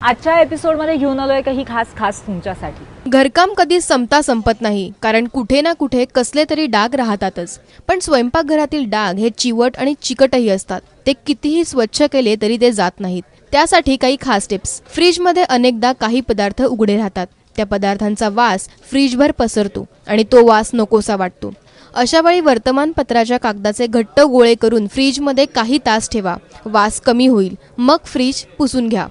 आजच्या एपिसोडमध्ये घेऊन आलोय काही खास तुमच्यासाठी। घरकाम कधी संपत नाही, कारण कुठे ना कुठे कसले तरी डाग राहतातच। पण स्वयंपाकघरातील डाग हे चिवट आणि चिकटही असतात। ते कितीही स्वच्छ केले तरी ते जात नाहीत। त्यासाठी काही खास टिप्स। फ्रीजमध्ये अनेकदा काही पदार्थ उघडे राहतात। त्या पदार्थांचा वास फ्रीजभर पसरतो आणि तो वास नकोसा वाटतो। अशा वेळी वर्तमानपत्राच्या कागदाचे घट्ट गोळे करून फ्रीजमध्ये काही तास ठेवा। वास कमी होईल। मग फ्रीज पुसून घ्या।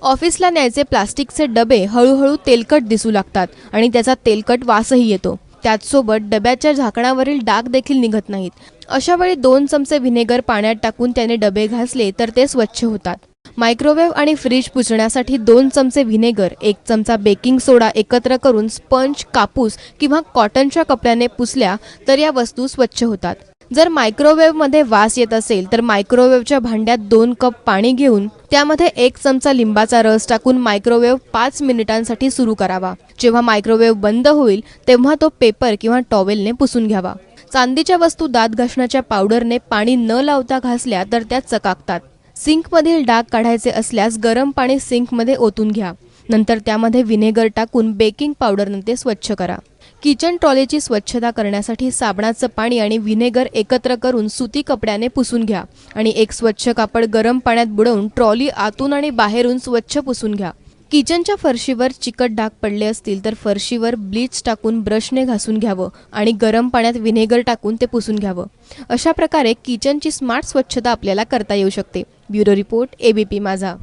ऑफिसला न्यायचे प्लास्टिकचे डबे हळूहळू तेलकट दिसू लागतात आणि त्याचा तेलकट वासही येतो। त्याचसोबत डब्याच्या झाकणावरील डाग देखील निघत नाहीत। अशा वेळी 2 चमचे व्हिनेगर पाण्यात टाकून त्याने डबे घासले तर ते स्वच्छ होतात। मायक्रोवेव्ह आणि फ्रीज पुसण्यासाठी 2 चमचे व्हिनेगर, 1 चमचा बेकिंग सोडा एकत्र करून स्पंज, कापूस किंवा कॉटनच्या कपड्याने पुसल्या तर या वस्तू स्वच्छ होतात। जर मायक्रोवेव्हमध्ये वास येत असेल तर मायक्रोवेव्हच्या भांड्यात 2 कप पाणी घेऊन त्यामध्ये 1 चमचा लिंबाचा रस टाकून मायक्रोवेव्ह 5 मिनिटांसाठी सुरू करावा। जेव्हा मायक्रोवेव्ह बंद होईल तेव्हा तो पेपर किंवा टॉवेलने पुसून घ्यावा। चांदीच्या वस्तू दात घासण्याच्या पावडरने पाणी न लावता घासल्या तर त्या चकाकतात। सिंकमधील डाग काढायचे असल्यास गरम पाणी सिंकमध्ये ओतून घ्या। नंतर त्यामध्ये व्हिनेगर टाकून बेकिंग पावडरने ते स्वच्छ करा। किचन ट्रॉलीची स्वच्छता करण्यासाठी साबणाचं पाणी आणि व्हिनेगर एकत्र करून सुती कपड्याने पुसून घ्या आणि एक स्वच्छ कापड गरम पाण्यात बुडवून ट्रॉली आतून आणि बाहेरून स्वच्छ पुसून घ्या। किचनच्या फरशीवर चिकट डाग पडले असतील तर फरशीवर ब्लीच टाकून ब्रशने घासून घ्यावं आणि गरम पाण्यात व्हिनेगर टाकून ते पुसून घ्यावं। अशा प्रकारे किचनची स्मार्ट स्वच्छता आपल्याला करता येऊ शकते। ब्युरो रिपोर्ट, ABP माझा।